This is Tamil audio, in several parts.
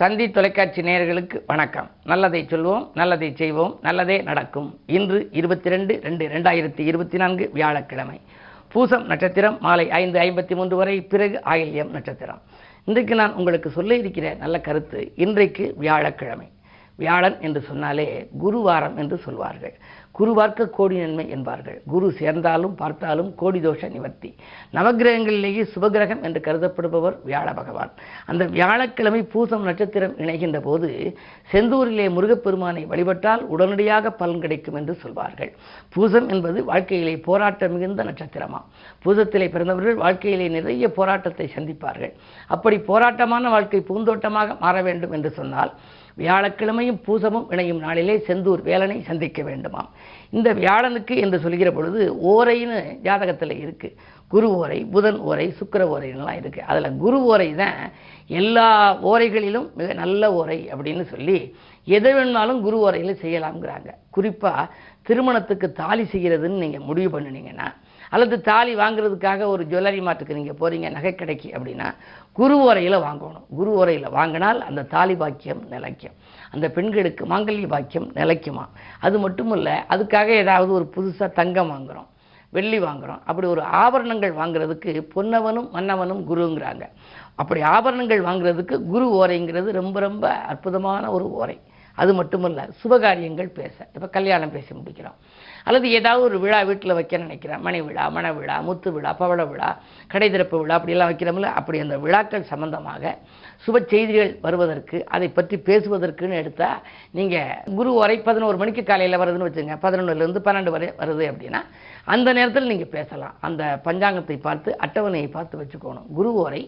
தந்தி தொலைக்காட்சி நேயர்களுக்கு வணக்கம். நல்லதை சொல்வோம், நல்லதை செய்வோம், நல்லதே நடக்கும். இன்று 22/2/2024 வியாழக்கிழமை. பூசம் நட்சத்திரம் மாலை 5:53 வரை, பிறகு ஆயில்யம் நட்சத்திரம். இன்றைக்கு நான் உங்களுக்கு சொல்ல இருக்கிற நல்ல கருத்து, இன்றைக்கு வியாழக்கிழமை. வியாழன் என்று சொன்னாலே குருவாரம் என்று சொல்வார்கள். குரு பார்க்க கோடி நன்மை என்பார்கள். குரு சேர்ந்தாலும் பார்த்தாலும் கோடி தோஷ நிவர்த்தி. நவகிரகங்களிலேயே சுபகிரகம் என்று கருதப்படுபவர் வியாழ பகவான். அந்த வியாழக்கிழமை பூசம் நட்சத்திரம் இணைகின்ற போது செந்தூரிலே முருகப்பெருமானை வழிபட்டால் உடனடியாக பலன் கிடைக்கும் என்று சொல்வார்கள். பூசம் என்பது வாழ்க்கையிலே போராட்டம் மிகுந்த நட்சத்திரமாம். பூசத்திலே பிறந்தவர்கள் வாழ்க்கையிலே நிறைய போராட்டத்தை சந்திப்பார்கள். அப்படி போராட்டமான வாழ்க்கை பூந்தோட்டமாக மாற வேண்டும் என்று சொன்னால் வியாழக்கிழமையும் பூசமும் இணையும் நாளிலே செந்தூர் வேலனை சந்திக்க வேண்டுமாம். இந்த வியாழனுக்கு என்று சொல்கிற பொழுது ஓரைன்னு ஜாதகத்தில் இருக்குது. குரு ஓரை, புதன் ஓரை, சுக்கிர ஓரைலாம் இருக்குது. அதில் குரு ஓரை தான் எல்லா ஓரைகளிலும் மிக நல்ல ஓரை அப்படின்னு சொல்லி எதை வேணுனாலும் குரு ஓரையில் செய்யலாம்ங்கிறாங்க. குறிப்பாக திருமணத்துக்கு தாலி செய்கிறதுன்னு நீங்கள் முடிவு பண்ணினீங்கன்னா, அல்லது தாலி வாங்குறதுக்காக ஒரு ஜுவல்லரி மார்ட்டுக்கு நீங்கள் போகிறீங்க, நகை கடைக்கு அப்படின்னா, குரு ஓரையில் வாங்கணும். குரு ஓரையில் வாங்கினால் அந்த தாலி பாக்கியம் நிலைக்கும். அந்த பெண்களுக்கு மாங்கல்ய பாக்கியம் நிலைக்குமா. அது மட்டும் இல்லை, அதுக்காக ஏதாவது ஒரு புதுசாக தங்கம் வாங்குகிறோம், வெள்ளி வாங்குகிறோம், அப்படி ஒரு ஆபரணங்கள் வாங்குறதுக்கு பொன்னவனும் மன்னவனும் குருங்கிறாங்க. அப்படி ஆபரணங்கள் வாங்குறதுக்கு குரு ஓரைங்கிறது ரொம்ப ரொம்ப அற்புதமான ஒரு ஓரை. அது மட்டுமல்ல, சுபகாரியங்கள் பேச, இப்போ கல்யாணம் பேசி முடிக்கிறோம், அல்லது ஏதாவது ஒரு விழா வீட்டில் வைக்க நினைக்கிறேன், மணி விழா, மண விழா, முத்து விழா, பவள விழா, கடை திறப்பு விழா, அப்படியெல்லாம் வைக்கிறோம்ல. அப்படி அந்த விழாக்கள் சம்பந்தமாக சுப செய்திகள் வருவதற்கு, அதை பற்றி பேசுவதற்குன்னு எடுத்தால் நீங்கள் குரு வரை 11 மணிக்கு காலையில் வருதுன்னு வச்சுங்க, 11லேருந்து 12 வரை வருது அப்படின்னா அந்த நேரத்தில் நீங்கள் பேசலாம். அந்த பஞ்சாங்கத்தை பார்த்து அட்டவணையை பார்த்து வச்சுக்கணும். குரு ஓரை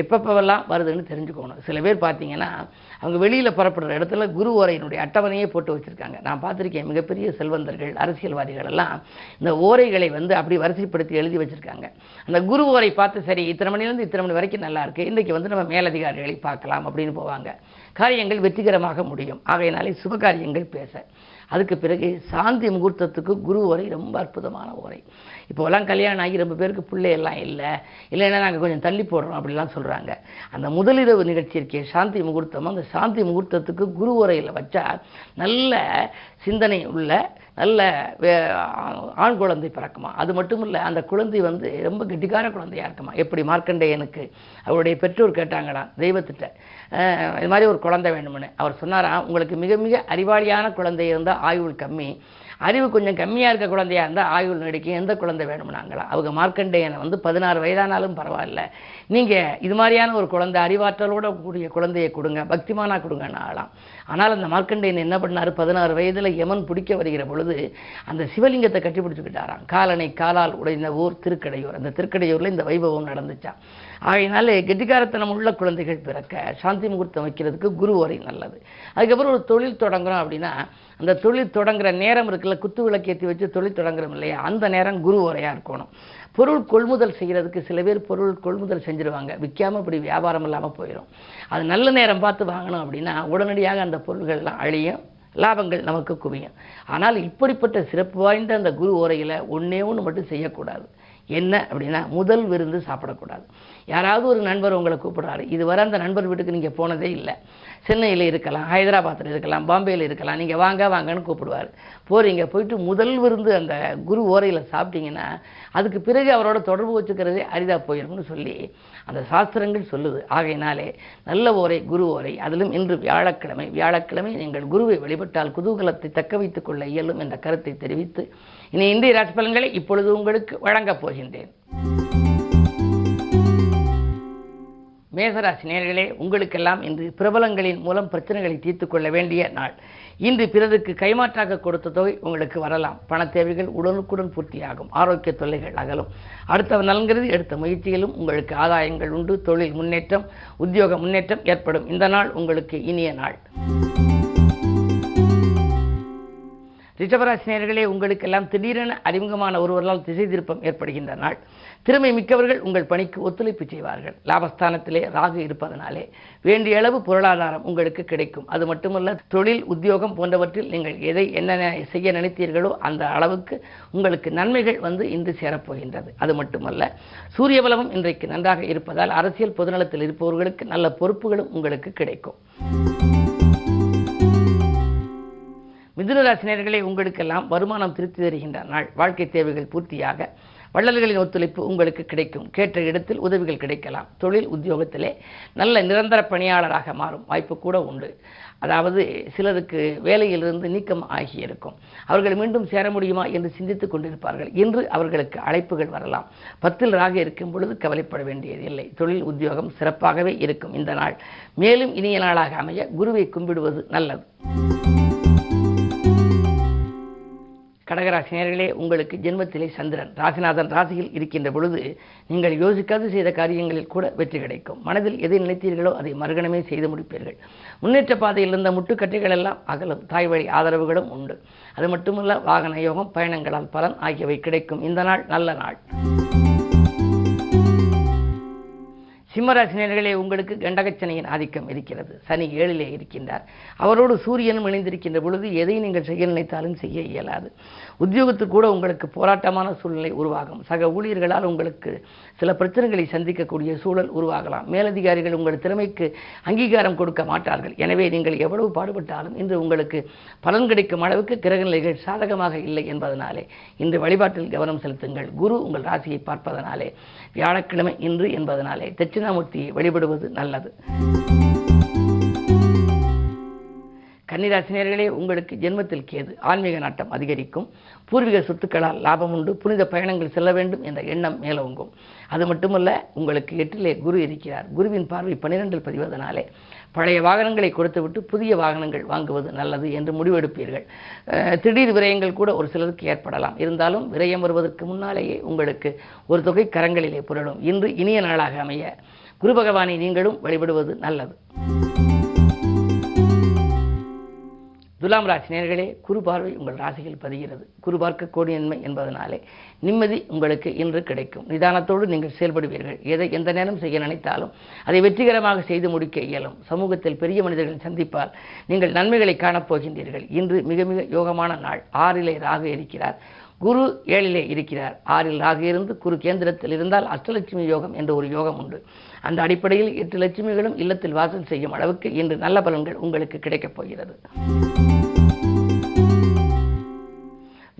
எப்பப்பெல்லாம் வருதுன்னு தெரிஞ்சுக்கணும். சில பேர் பார்த்தீங்கன்னா அவங்க வெளியில் புறப்படுற இடத்துல குரு ஓரையினுடைய அட்டவணையே போட்டு வச்சுருக்காங்க. நான் பார்த்துருக்கேன், மிகப்பெரிய செல்வந்தர்கள், அரசியல்வாதிகள் எல்லாம் இந்த ஓரைகளை அப்படி வரிசைப்படுத்தி எழுதி வச்சுருக்காங்க. அந்த குரு ஓரை பார்த்து சரி இத்தனை மணிலேருந்து இத்தனை மணி வரைக்கும் நல்லா இருக்குது, இன்றைக்கி நம்ம மேலதிகாரிகளை பார்க்கலாம் அப்படின்னு போவாங்க. காரியங்கள் வெற்றிகரமாக முடியும். ஆகையினாலே சுபகாரியங்கள் பேச. அதுக்கு பிறகு சாந்தி முகூர்த்தத்துக்கு குரு ஓரை ரொம்ப அற்புதமான ஓரை. இப்போலாம் கல்யாணம் ஆகி ரொம்ப பேருக்கு பிள்ளையெல்லாம் இல்லைன்னா நாங்கள் கொஞ்சம் தள்ளி போடுறோம் அப்படிலாம் சொல்கிறாங்க. அந்த முதலிரவு நிகழ்ச்சி இருக்கே சாந்தி முகூர்த்தம், அந்த சாந்தி முகூர்த்தத்துக்கு குரு ஓரையில் வச்சா நல்ல சிந்தனை உள்ள நல்ல ஆண் குழந்தை பிறக்குமா. அது மட்டும் இல்லை, அந்த குழந்தை ரொம்ப கெட்டிக்கார குழந்தையாக இருக்குமா. எப்படி மார்க்கண்டேயனுக்கு அவருடைய பெற்றோர் கேட்டாங்களாம் தெய்வத்திட்ட, இது மாதிரி ஒரு குழந்தை வேணும்னு. அவர் சொன்னாராம், உங்களுக்கு மிக மிக அறிவாளியான குழந்தை இருந்தால் ஆயுள் கம்மி, அறிவு கொஞ்சம் கம்மியாக இருக்க குழந்தையாக இருந்தால் ஆயுள் நடிக்கும், எந்த குழந்தை வேணும்னாங்களா. அவங்க மார்க்கண்டேயனை 16 வயதானாலும் பரவாயில்ல, நீங்கள் இது மாதிரியான ஒரு குழந்தை அறிவாற்றலோட கூடிய குழந்தையை கொடுங்க, பக்திமானா கொடுங்கன்னு ஆகலாம். ஆனால் அந்த மார்க்கண்டேயன் என்ன பண்ணார், 16 வயதில் யமன் பிடிக்க வருகிற பொழுது அந்த சிவலிங்கத்தை கட்டி பிடிச்சிக்கிட்டாராம். காலனை காலால் உடைந்த ஊர் திருக்கடையூர். அந்த திருக்கடையூரில் இந்த வைபவம் நடந்துச்சா. ஆகையினாலே கெட்டிக்காரத்தனம் உள்ள குழந்தைகள் பிறக்க சாந்தி முகூர்த்தம் வைக்கிறதுக்கு குரு ஓரை நல்லது. அதுக்கப்புறம் ஒரு தொழில் தொடங்குறோம் அப்படின்னா, அந்த தொழில் தொடங்குற நேரம் இருக்குல்ல, குத்து விளக்கேற்றி வச்சு தொழில் தொடங்குறோம் இல்லையா, அந்த நேரம் குரு ஓரையாக இருக்கணும். பொருள் கொள்முதல் செய்கிறதுக்கு சில பேர் பொருள் கொள்முதல் செஞ்சுருவாங்க, விற்காமல் இப்படி வியாபாரம் இல்லாமல் போயிடும். அது நல்ல நேரம் பார்த்து வாங்கணும் அப்படின்னா உடனடியாக அந்த பொருள்கள்லாம் அழியும், லாபங்கள் நமக்கு குவியும். ஆனால் இப்படிப்பட்ட சிறப்பு வாய்ந்த அந்த குரு ஓரையில் ஒன்றே ஒன்று மட்டும் செய்யக்கூடாது. என்ன அப்படின்னா, முதல் விருந்து சாப்பிடக்கூடாது. யாராவது ஒரு நண்பர் உங்களை கூப்பிடுறாரு, இதுவரை அந்த நண்பர் வீட்டுக்கு நீங்கள் போனதே இல்லை, சென்னையில் இருக்கலாம், ஹைதராபாத்தில் இருக்கலாம், பாம்பேயில் இருக்கலாம், நீங்கள் வாங்கன்னு கூப்பிடுவார். போயிட்டு முதல் விருந்து அந்த குரு ஓரையில் சாப்பிட்டீங்கன்னா அதுக்கு பிறகு அவரோட தொடர்பு வச்சுக்கிறதே அரிதாக போயிடும்னு சொல்லி அந்த சாஸ்திரங்கள் சொல்லுது. ஆகையினாலே நல்ல ஓரை குரு ஓரை. அதிலும் இன்று வியாழக்கிழமை நீங்கள் குருவை வழிபட்டால் குதூகலத்தை தக்க வைத்துக் கொள்ள இயலும் என்ற கருத்தை தெரிவித்து இனி இந்திய ராசி பலன்களை இப்பொழுது உங்களுக்கு வழங்கப் போகின்றேன். மேசராசி நேயர்களே, உங்களுக்கெல்லாம் இன்று பிரபலங்களின் மூலம் பிரச்சனைகளை தீர்த்து கொள்ள வேண்டிய நாள். இன்று பிறருக்கு கைமாற்றாக கொடுத்த தொகை உங்களுக்கு வரலாம். பண தேவைகள் உடனுக்குடன் பூர்த்தியாகும். ஆரோக்கிய தொல்லைகள் அகலும். அடுத்தவர் நலன்கிறது எடுத்த முயற்சியிலும் உங்களுக்கு ஆதாயங்கள் உண்டு. தொழில் முன்னேற்றம், உத்தியோக முன்னேற்றம் ஏற்படும். இந்த நாள் உங்களுக்கு இனிய நாள். ரிஷபராசி நேயர்களே, உங்களுக்கெல்லாம் திடீரென அறிமுகமான ஒருவரால் திசை திருப்பம் ஏற்படுகின்ற நாள். திறமை மிக்கவர்கள் உங்கள் பணிக்கு ஒத்துழைப்பு செய்வார்கள். லாபஸ்தானத்திலே ராகு இருப்பதனாலே வேண்டிய அளவு பொருளாதாரம் உங்களுக்கு கிடைக்கும். அது மட்டுமல்ல, தொழில் உத்தியோகம் போன்றவற்றில் நீங்கள் என்ன செய்ய நினைத்தீர்களோ அந்த அளவுக்கு உங்களுக்கு நன்மைகள் இன்று சேரப்போகின்றது. அது மட்டுமல்ல, சூரிய பலமும் இன்றைக்கு நன்றாக இருப்பதால் அரசியல் பொதுநலத்தில் இருப்பவர்களுக்கு நல்ல பொறுப்புகளும் உங்களுக்கு கிடைக்கும். மிதுனராசி நேயர்களே, உங்களுக்கெல்லாம் வருமானம் திருப்தி தருகின்ற நாள். வாழ்க்கை தேவைகள் பூர்த்தியாக வள்ளல்களின் ஒத்துழைப்பு உங்களுக்கு கிடைக்கும். கேட்ட இடத்தில் உதவிகள் கிடைக்கலாம். தொழில் உத்தியோகத்திலே நல்ல நிரந்தர பணியாளராக மாறும் வாய்ப்பு கூட உண்டு. அதாவது சிலருக்கு வேலையிலிருந்து நீக்கம் ஆகியிருக்கும். அவர்கள் மீண்டும் சேர முடியுமா என்று சிந்தித்துக் கொண்டிருப்பார்கள். இன்று அவர்களுக்கு அழைப்புகள் வரலாம். 10ல் ராகு இருக்கும் பொழுது கவலைப்பட வேண்டியதில்லை. தொழில் உத்தியோகம் சிறப்பாகவே இருக்கும். இந்த நாள் மேலும் இனிய நாளாக அமைய குருவை கும்பிடுவது நல்லது. கடகராசி நேயர்களே, உங்களுக்கு ஜென்மத்திலே சந்திரன் ராசிநாதன் ராசியில் இருக்கின்ற பொழுது நீங்கள் யோசிக்காது செய்த காரியங்களில் கூட வெற்றி கிடைக்கும். மனதில் எதை நினைத்தீர்களோ அதை மறுகணமே செய்து முடிப்பீர்கள். முன்னேற்ற பாதையில் இருந்த முட்டுக்கட்டைகள் எல்லாம் அகலும். தாய் வழி ஆதரவுகளும் உண்டு. அது மட்டுமல்ல, வாகன யோகம், பயணங்களால் பலன் ஆகியவை கிடைக்கும். இந்த நாள் நல்ல நாள். சிம்மராசி நேயர்களே, உங்களுக்கு கண்டகச்சனையின் ஆதிக்கம் இருக்கிறது. சனி 7லே இருக்கின்றார். அவரோடு சூரியனும் இணைந்திருக்கின்ற பொழுது எதை நீங்கள் செய்ய நினைத்தாலும் செய்ய இயலாது. உத்தியோகத்தில் கூட உங்களுக்கு போராட்டமான சூழ்நிலை உருவாகும். சக ஊழியர்களால் உங்களுக்கு சில பிரச்சனைகளை சந்திக்கக்கூடிய சூழல் உருவாகலாம். மேலதிகாரிகள் உங்கள் திறமைக்கு அங்கீகாரம் கொடுக்க மாட்டார்கள். எனவே நீங்கள் எவ்வளவு பாடுபட்டாலும் இன்று உங்களுக்கு பலன் கிடைக்கும் அளவுக்கு கிரகநிலைகள் சாதகமாக இல்லை என்பதனாலே இன்று வழிபாட்டில் கவனம் செலுத்துங்கள். குரு உங்கள் ராசியை பார்ப்பதனாலே வியாழக்கிழமை இன்று என்பதனாலே தட்சிணாமூர்த்தியை வழிபடுவது நல்லது. கன்னிராசி நேயர்களே, உங்களுக்கு ஜென்மத்தில் கேது. ஆன்மீக நாட்டம் அதிகரிக்கும். பூர்வீக சொத்துக்களால் லாபம் உண்டு. புனித பயணங்கள் செல்ல வேண்டும் என்ற எண்ணம் மேலோங்கும். அது மட்டுமல்ல, உங்களுக்கு 8லே குரு இருக்கிறார். குருவின் பார்வை 12ல் பதிவதனாலே பழைய வாகனங்களை கொடுத்துவிட்டு புதிய வாகனங்கள் வாங்குவது நல்லது என்று முடிவெடுப்பீர்கள். திடீர் விரயங்கள் கூட ஒரு சிலருக்கு ஏற்படலாம். இருந்தாலும் விரயம் வருவதற்கு முன்னாலேயே உங்களுக்கு ஒரு தொகை கரங்களிலே புரளும். இன்று இனிய நாளாக அமைய குரு பகவானை நீங்களும் வழிபடுவது நல்லது. துலாம் ராசி நேயர்களே, குரு பார்வை உங்கள் ராசியில் பதிகிறது. குரு பார்க்க கோடி நன்மை என்பதனாலே நிம்மதி உங்களுக்கு இன்று கிடைக்கும். நிதானத்தோடு நீங்கள் செயல்படுவீர்கள். எந்த நேரம் செய்ய நினைத்தாலும் அதை வெற்றிகரமாக செய்து முடிக்க இயலும். சமூகத்தில் பெரிய மனிதர்கள் சந்திப்பால் நீங்கள் நன்மைகளை காணப்போகின்றீர்கள். இன்று மிக மிக யோகமான நாள். 6லே ராகு இருக்கிறார். குரு 7லே இருக்கிறார். 6ல் ராகு இருந்து குரு கேந்திரத்தில் இருந்தால் அஷ்டலட்சுமி யோகம் என்ற ஒரு யோகம் உண்டு. அந்த அடிப்படையில் 8 லட்சுமிகளும் இல்லத்தில் வாசல் செய்யும் அளவுக்கு இன்று நல்ல பலன்கள் உங்களுக்கு கிடைக்கப் போகிறது.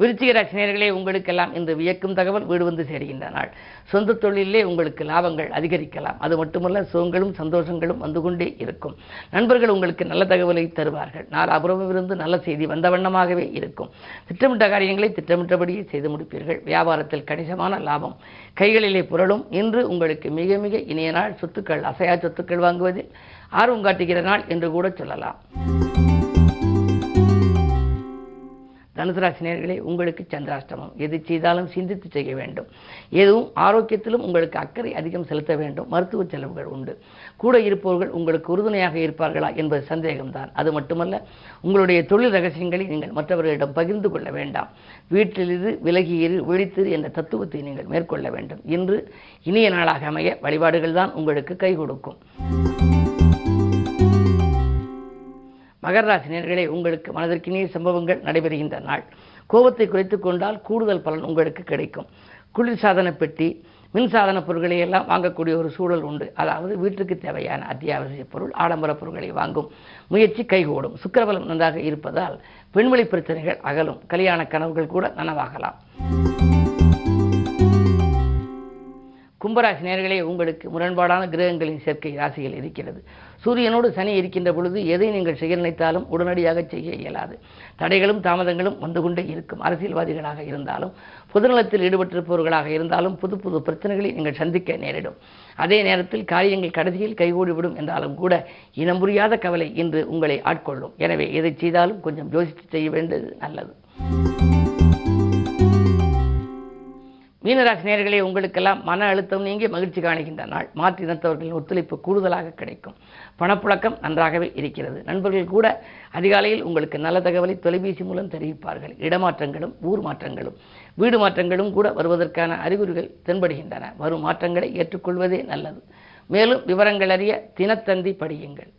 விருச்சிக ராசி நேயர்களே, உங்களுக்கெல்லாம் இன்று வியக்கும் தகவல் வீடு வந்து சேர்கின்ற நாள். சொந்த தொழிலே உங்களுக்கு லாபங்கள் அதிகரிக்கலாம். அது மட்டுமல்ல, சுகங்களும் சந்தோஷங்களும் வந்து கொண்டே இருக்கும். நண்பர்கள் உங்களுக்கு நல்ல தகவலை தருவார்கள். நாலாபுரமிருந்து நல்ல செய்தி வந்த வண்ணமாகவே இருக்கும். திட்டமிட்ட காரியங்களை திட்டமிட்டபடியே செய்து முடிப்பீர்கள். வியாபாரத்தில் கணிசமான லாபம் கைகளிலே புரளும். இன்று உங்களுக்கு மிக மிக இனிய நாள். சொத்துக்கள், அசையா சொத்துக்கள் வாங்குவதில் ஆர்வம் காட்டுகிற நாள் என்று கூட சொல்லலாம். தனுசு ராசி நேயர்களே, உங்களுக்கு சந்திராஷ்டமம். எது செய்தாலும் சிந்தித்து செய்ய வேண்டும். எதுவும் ஆரோக்கியத்திலும் உங்களுக்கு அக்கறை அதிகம் செலுத்த வேண்டும். மருத்துவ செலவுகள் உண்டு. கூட இருப்பவர்கள் உங்களுக்கு உறுதுணையாக இருப்பார்களா என்பது சந்தேகம்தான். அது மட்டுமல்ல, உங்களுடைய தொழில் ரகசியங்களை நீங்கள் மற்றவர்களிடம் பகிர்ந்து கொள்ள வேண்டாம். வீட்டிலிரு, விலகியிரு, விழித்திரு என்ற தத்துவத்தை நீங்கள் மேற்கொள்ள வேண்டும். இன்று இனிய நாளாக அமைய வழிபாடுகள் தான் உங்களுக்கு கை கொடுக்கும். மகர ராசி நேயர்களே, உங்களுக்கு மனதிற்கினிய சம்பவங்கள் நடைபெறுகின்ற நாள். கோபத்தை குறைத்துக் கொண்டால் கூடுதல் பலன் உங்களுக்கு கிடைக்கும். குளிர்சாதன பெட்டி, மின்சாதன பொருட்களை எல்லாம் வாங்கக்கூடிய ஒரு சூழல் உண்டு. அதாவது வீட்டுக்கு தேவையான அத்தியாவசிய பொருள், ஆடம்பர பொருட்களை வாங்கும் முயற்சி கைகூடும். சுக்கிரபலம் நன்றாக இருப்பதால் பெண்வெளி பிரச்சனைகள் அகலும். கல்யாண கனவுகள் கூட நனவாகலாம். கும்பராசி நேயர்களே, உங்களுக்கு முரண்பாடான கிரகங்களின் சேர்க்கை ராசியில் இருக்கிறது. சூரியனோடு சனி இருக்கின்ற பொழுது எதை நீங்கள் செய்ய நினைத்தாலும் உடனடியாக செய்ய இயலாது. தடைகளும் தாமதங்களும் வந்து கொண்டே இருக்கும். அரசியல்வாதிகளாக இருந்தாலும், பொதுநலத்தில் ஈடுபட்டிருப்பவர்களாக இருந்தாலும் புது புது பிரச்சனைகளை நீங்கள் சந்திக்க நேரிடும். அதே நேரத்தில் காரியங்கள் கடைசியில் கைகூடிவிடும் என்றாலும் கூட இனம் புரியாத கவலை இன்று உங்களை ஆட்கொள்ளும். எனவே எதை செய்தாலும் கொஞ்சம் யோசித்து செய்ய வேண்டியது நல்லது. மீனராசி நேயர்களே, உங்களுக்கெல்லாம் மன அழுத்தம் நீங்கி மகிழ்ச்சி காணுகின்ற நாள். மாற்று இனத்தவர்களின் ஒத்துழைப்பு கூடுதலாக கிடைக்கும். பணப்புழக்கம் நன்றாகவே இருக்கிறது. நண்பர்கள் கூட அதிகாலையில் உங்களுக்கு நல்ல தகவலை தொலைபேசி மூலம் தெரிவிப்பார்கள். இடமாற்றங்களும் ஊர் மாற்றங்களும் வீடு மாற்றங்களும் கூட வருவதற்கான அறிகுறிகள் தென்படுகின்றன. வரும் மாற்றங்களை ஏற்றுக்கொள்வதே நல்லது. மேலும் விவரங்கள் அறிய தினத்தந்தி படியுங்கள்.